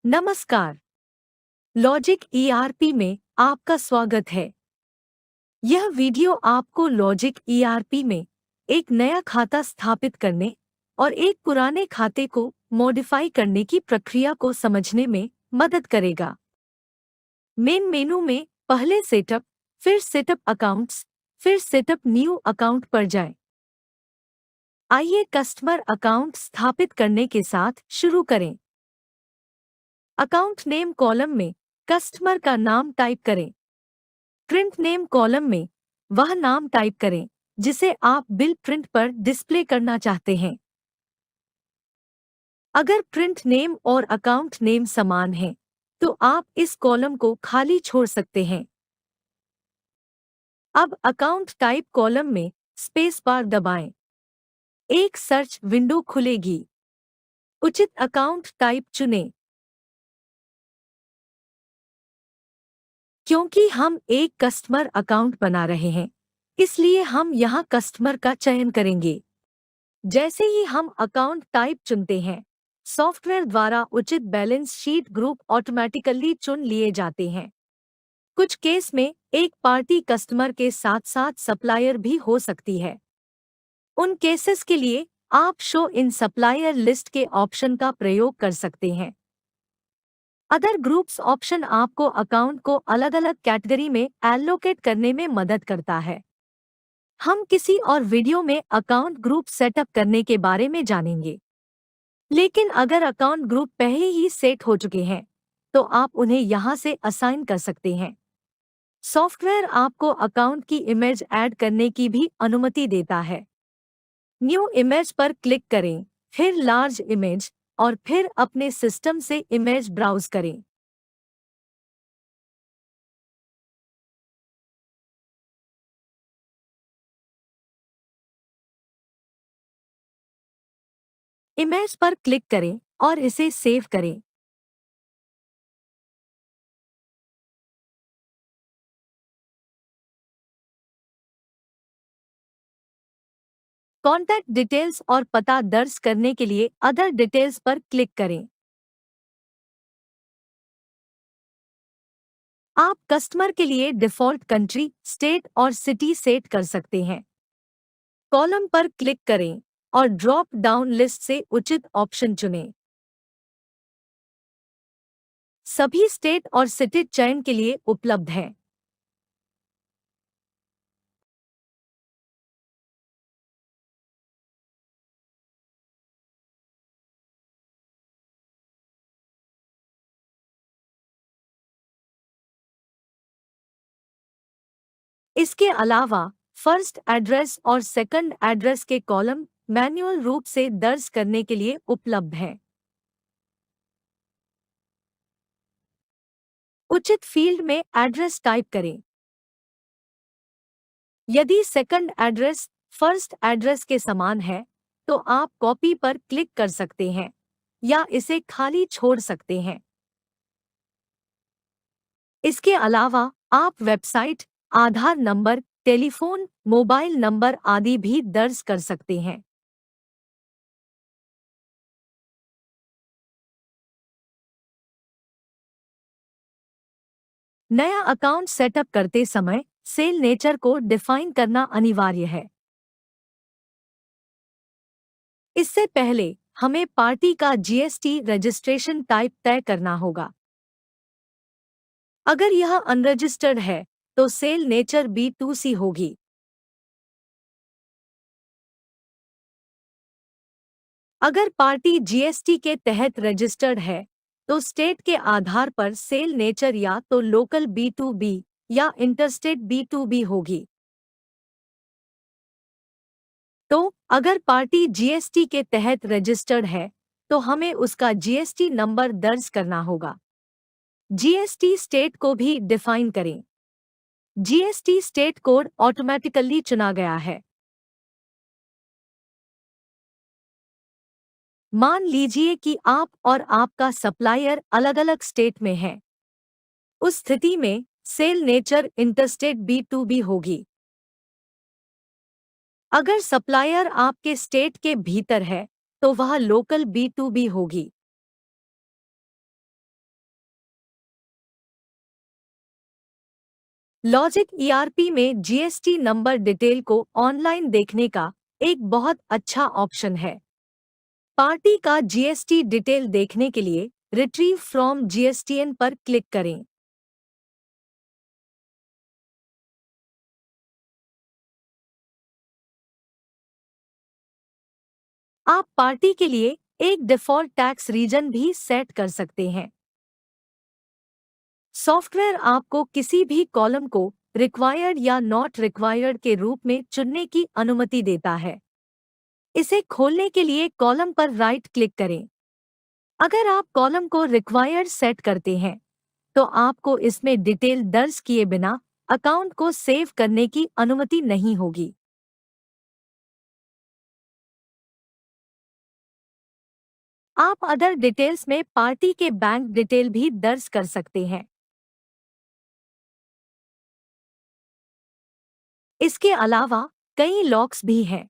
नमस्कार। Logic ERP में आपका स्वागत है। यह वीडियो आपको लॉजिक ईआरपी में एक नया खाता स्थापित करने और एक पुराने खाते को मॉडिफाई करने की प्रक्रिया को समझने में मदद करेगा। मेन मेनू में पहले सेटअप, फिर सेटअप अकाउंट्स, फिर सेटअप न्यू अकाउंट पर जाएं। आइए कस्टमर अकाउंट स्थापित करने के साथ शुरू करें। अकाउंट नेम कॉलम में कस्टमर का नाम टाइप करें। प्रिंट नेम कॉलम में वह नाम टाइप करें जिसे आप बिल प्रिंट पर डिस्प्ले करना चाहते हैं। अगर प्रिंट नेम और अकाउंट नेम समान हैं, तो आप इस कॉलम को खाली छोड़ सकते हैं। अब अकाउंट टाइप कॉलम में स्पेस बार दबाएं। एक सर्च विंडो खुलेगी। उचित अकाउंट टाइप चुनें। क्योंकि हम एक कस्टमर अकाउंट बना रहे हैं, इसलिए हम यहाँ कस्टमर का चयन करेंगे। जैसे ही हम अकाउंट टाइप चुनते हैं, सॉफ्टवेयर द्वारा उचित बैलेंस शीट ग्रुप ऑटोमेटिकली चुन लिए जाते हैं। कुछ केस में एक पार्टी कस्टमर के साथ साथ सप्लायर भी हो सकती है। उन केसेस के लिए आप शो इन सप्लायर लिस्ट के ऑप्शन का प्रयोग कर सकते हैं। अदर ग्रुप्स ऑप्शन आपको अकाउंट को अलग अलग कैटेगरी में एलोकेट करने में मदद करता है। हम किसी और वीडियो में अकाउंट ग्रुप सेटअप करने के बारे में जानेंगे। लेकिन अगर अकाउंट ग्रुप पहले ही सेट हो चुके हैं, तो आप उन्हें यहाँ से असाइन कर सकते हैं। सॉफ्टवेयर आपको अकाउंट की इमेज ऐड करने की भी अनुमति देता है। न्यू इमेज पर क्लिक करें, फिर लार्ज इमेज और फिर अपने सिस्टम से इमेज ब्राउज करें। इमेज पर क्लिक करें और इसे सेव करें। कॉन्टैक्ट डिटेल्स और पता दर्ज करने के लिए अदर डिटेल्स पर क्लिक करें। आप कस्टमर के लिए डिफ़ॉल्ट कंट्री, स्टेट और सिटी सेट कर सकते हैं। कॉलम पर क्लिक करें और ड्रॉप डाउन लिस्ट से उचित ऑप्शन चुनें। सभी स्टेट और सिटी चयन के लिए उपलब्ध हैं। इसके अलावा फर्स्ट एड्रेस और सेकंड एड्रेस के कॉलम मैन्युअल रूप से दर्ज करने के लिए उपलब्ध हैं। उचित फील्ड में एड्रेस टाइप करें। यदि सेकंड एड्रेस फर्स्ट एड्रेस के समान है, तो आप कॉपी पर क्लिक कर सकते हैं या इसे खाली छोड़ सकते हैं। इसके अलावा आप वेबसाइट, आधार नंबर, टेलीफोन, मोबाइल नंबर आदि भी दर्ज कर सकते हैं। नया अकाउंट सेटअप करते समय सेल नेचर को डिफाइन करना अनिवार्य है। इससे पहले हमें पार्टी का जीएसटी रजिस्ट्रेशन टाइप तय करना होगा। अगर यह अनरजिस्टर्ड है, तो सेल नेचर B2C होगी। अगर पार्टी जीएसटी के तहत रजिस्टर्ड है, तो स्टेट के आधार पर सेल नेचर या तो लोकल B2B या इंटरस्टेट B2B होगी। तो अगर पार्टी जीएसटी के तहत रजिस्टर्ड है, तो हमें उसका जीएसटी नंबर दर्ज करना होगा। जीएसटी स्टेट को भी डिफाइन करें। जीएसटी स्टेट कोड ऑटोमेटिकली चुना गया है। मान लीजिए कि आप और आपका सप्लायर अलग-अलग स्टेट में हैं। उस स्थिति में सेल नेचर इंटरस्टेट B2B होगी। अगर सप्लायर आपके स्टेट के भीतर है, तो वह लोकल B2B होगी। लॉजिक ईआरपी में जीएसटी नंबर डिटेल को ऑनलाइन देखने का एक बहुत अच्छा ऑप्शन है। पार्टी का जीएसटी डिटेल देखने के लिए रिट्रीव फ्रॉम जीएसटीएन पर क्लिक करें। आप पार्टी के लिए एक डिफ़ॉल्ट टैक्स रीजन भी सेट कर सकते हैं। सॉफ्टवेयर आपको किसी भी कॉलम को रिक्वायर्ड या नॉट रिक्वायर्ड के रूप में चुनने की अनुमति देता है। इसे खोलने के लिए कॉलम पर राइट क्लिक करें। अगर आप कॉलम को रिक्वायर्ड सेट करते हैं, तो आपको इसमें डिटेल दर्ज किए बिना अकाउंट को सेव करने की अनुमति नहीं होगी। आप अदर डिटेल्स में पार्टी के बैंक डिटेल भी दर्ज कर सकते हैं। इसके अलावा कई लॉक्स भी हैं।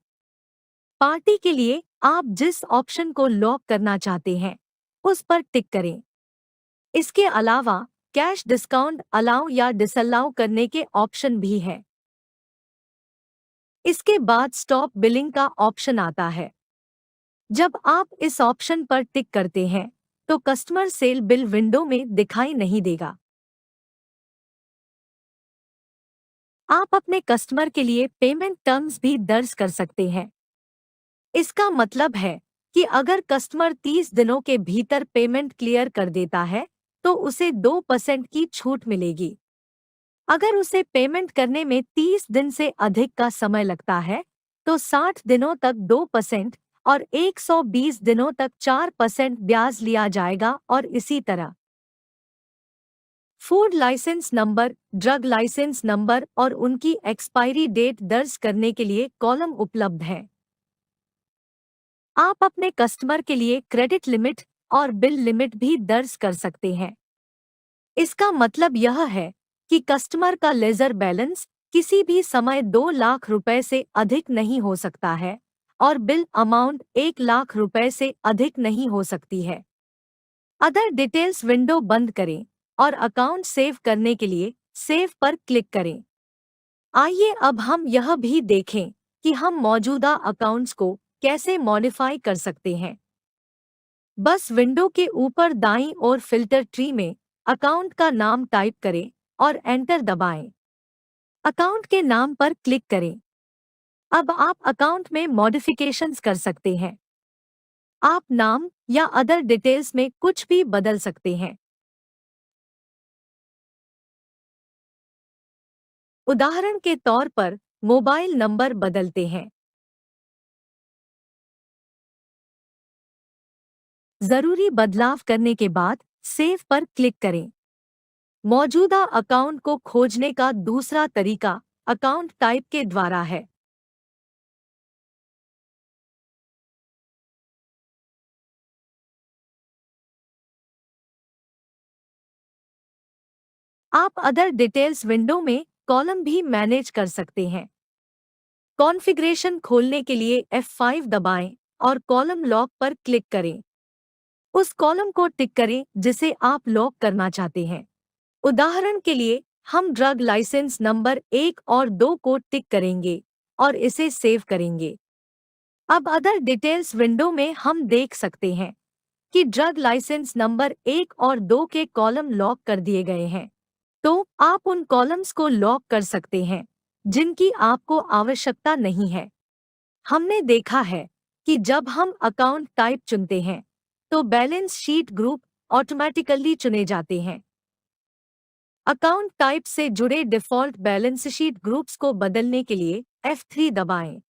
पार्टी के लिए आप जिस ऑप्शन को लॉक करना चाहते हैं, उस पर टिक करें। इसके अलावा कैश डिस्काउंट अलाउ या डिसअलाउ करने के ऑप्शन भी हैं। इसके बाद स्टॉप बिलिंग का ऑप्शन आता है। जब आप इस ऑप्शन पर टिक करते हैं, तो कस्टमर सेल बिल विंडो में दिखाई नहीं देगा। आप अपने कस्टमर के लिए पेमेंट टर्म्स भी दर्ज कर सकते हैं। इसका मतलब है कि अगर कस्टमर 30 दिनों के भीतर पेमेंट क्लियर कर देता है, तो उसे 2% की छूट मिलेगी। अगर उसे पेमेंट करने में 30 दिन से अधिक का समय लगता है, तो 60 दिनों तक 2% और 120 दिनों तक 4% ब्याज लिया जाएगा और इसी तरह। Food licence number, drug licence number और उनकी एक्सपायरी डेट दर्ज करने के लिए कॉलम उपलब्ध है। आप अपने कस्टमर के लिए क्रेडिट लिमिट और बिल लिमिट भी दर्ज कर सकते हैं। इसका मतलब यह है कि कस्टमर का लेजर बैलेंस किसी भी समय 2 लाख रुपए से अधिक नहीं हो सकता है और बिल अमाउंट 1 लाख रुपए से अधिक नहीं हो सकती है। अदर डिटेल्स विंडो बंद करें और अकाउंट सेव करने के लिए सेव पर क्लिक करें। आइए अब हम यह भी देखें कि हम मौजूदा अकाउंट्स को कैसे मॉडिफाई कर सकते हैं। बस विंडो के ऊपर दाईं ओर फिल्टर ट्री में अकाउंट का नाम टाइप करें और एंटर दबाएं। अकाउंट के नाम पर क्लिक करें। अब आप अकाउंट में मॉडिफिकेशंस कर सकते हैं। आप नाम या अदर डिटेल्स में कुछ भी बदल सकते हैं। उदाहरण के तौर पर मोबाइल नंबर बदलते हैं। जरूरी बदलाव करने के बाद सेव पर क्लिक करें। मौजूदा अकाउंट को खोजने का दूसरा तरीका अकाउंट टाइप के द्वारा है। आप अदर डिटेल्स विंडो में कॉलम भी मैनेज कर सकते हैं। कॉन्फ़िगरेशन खोलने के लिए F5 दबाएं और कॉलम लॉक पर क्लिक करें। उस कॉलम को टिक करें जिसे आप लॉक करना चाहते हैं। उदाहरण के लिए हम ड्रग लाइसेंस नंबर 1 और 2 को टिक करेंगे और इसे सेव करेंगे। अब अदर डिटेल्स विंडो में हम देख सकते हैं कि ड्रग लाइसेंस नंबर 1 और 2 के कॉलम लॉक कर दिए गए हैं। तो आप उन कॉलम्स को लॉक कर सकते हैं जिनकी आपको आवश्यकता नहीं है। हमने देखा है कि जब हम अकाउंट टाइप चुनते हैं, तो बैलेंस शीट ग्रुप ऑटोमेटिकली चुने जाते हैं। अकाउंट टाइप से जुड़े डिफ़ॉल्ट बैलेंस शीट ग्रुप्स को बदलने के लिए F3 दबाएं।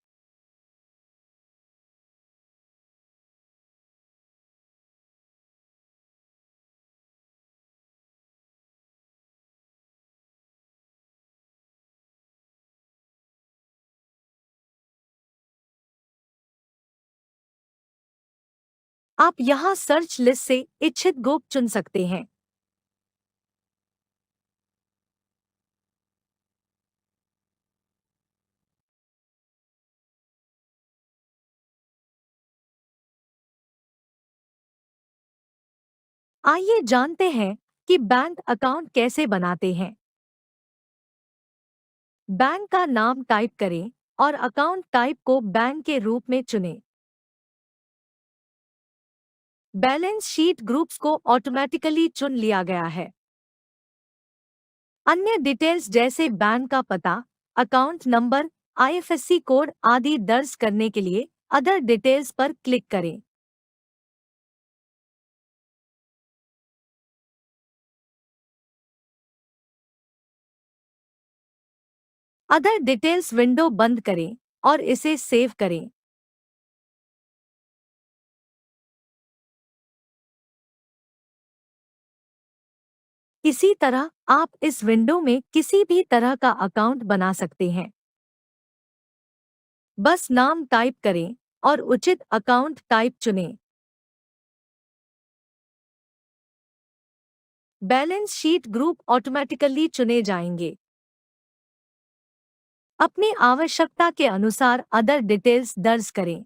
आप यहाँ सर्च लिस्ट से इच्छित ग्रुप चुन सकते हैं। आइए जानते हैं कि बैंक अकाउंट कैसे बनाते हैं। बैंक का नाम टाइप करें और अकाउंट टाइप को बैंक के रूप में चुनें। बैलेंस शीट ग्रुप्स को ऑटोमेटिकली चुन लिया गया है। अन्य डिटेल्स जैसे बैंक का पता, अकाउंट नंबर, आईएफएससी कोड आदि दर्ज करने के लिए अदर डिटेल्स पर क्लिक करें। अदर डिटेल्स विंडो बंद करें और इसे सेव करें। इसी तरह आप इस विंडो में किसी भी तरह का अकाउंट बना सकते हैं। बस नाम टाइप करें और उचित अकाउंट टाइप चुनें। बैलेंस शीट ग्रुप ऑटोमेटिकली चुने जाएंगे। अपनी आवश्यकता के अनुसार अदर डिटेल्स दर्ज करें।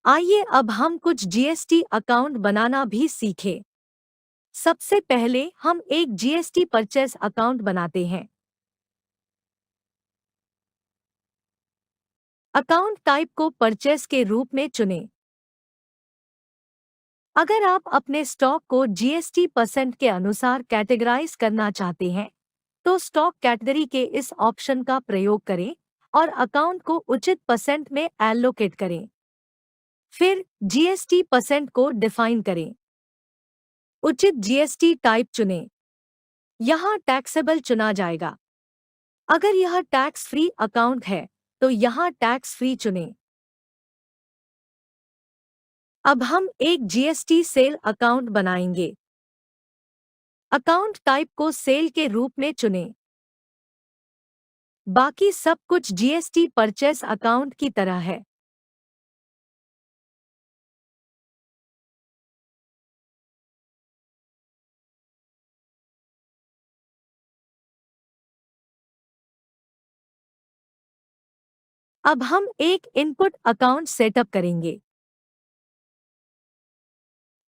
आइए अब हम कुछ जीएसटी अकाउंट बनाना भी सीखें। सबसे पहले हम एक जीएसटी परचेस अकाउंट बनाते हैं। अकाउंट टाइप को परचेस के रूप में चुनें। अगर आप अपने स्टॉक को जीएसटी परसेंट के अनुसार कैटेगराइज करना चाहते हैं, तो स्टॉक कैटेगरी के इस ऑप्शन का प्रयोग करें और अकाउंट को उचित परसेंट में एलोकेट करें। फिर जीएसटी परसेंट को डिफाइन करें। उचित जीएसटी टाइप चुनें। यहाँ टैक्सेबल चुना जाएगा। अगर यह टैक्स फ्री अकाउंट है, तो यहाँ टैक्स फ्री चुनें। अब हम एक जीएसटी सेल अकाउंट बनाएंगे। अकाउंट टाइप को सेल के रूप में चुनें। बाकी सब कुछ जीएसटी परचेस अकाउंट की तरह है। अब हम एक इनपुट अकाउंट सेटअप करेंगे।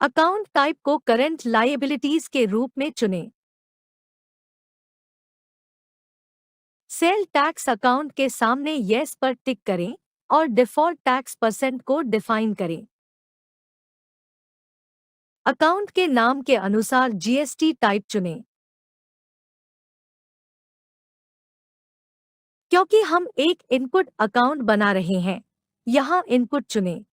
अकाउंट टाइप को करंट लायबिलिटीज के रूप में चुनें। सेल टैक्स अकाउंट के सामने येस पर टिक करें और डिफॉल्ट टैक्स परसेंट को डिफाइन करें। अकाउंट के नाम के अनुसार जीएसटी टाइप चुनें। क्योंकि हम एक इनपुट अकाउंट बना रहे हैं, यहाँ इनपुट चुनें।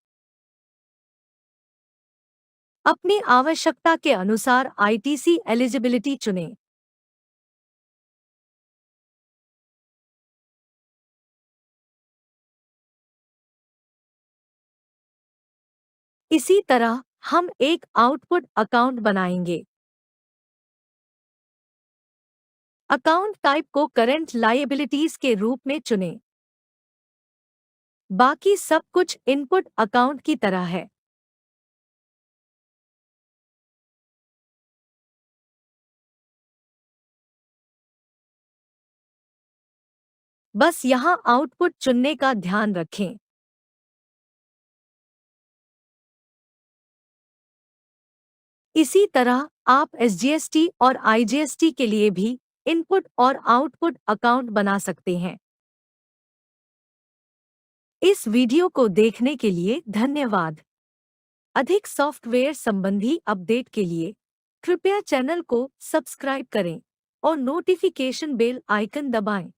अपनी आवश्यकता के अनुसार आईटीसी एलिजिबिलिटी चुनें। इसी तरह हम एक आउटपुट अकाउंट बनाएंगे। अकाउंट टाइप को करंट लायबिलिटीज के रूप में चुनें। बाकी सब कुछ इनपुट अकाउंट की तरह है। बस यहाँ आउटपुट चुनने का ध्यान रखें। इसी तरह आप एसजीएसटी और आईजीएसटी के लिए भी इनपुट और आउटपुट अकाउंट बना सकते हैं। इस वीडियो को देखने के लिए धन्यवाद। अधिक सॉफ्टवेयर संबंधी अपडेट के लिए कृपया चैनल को सब्सक्राइब करें और नोटिफिकेशन बेल आइकन दबाएं।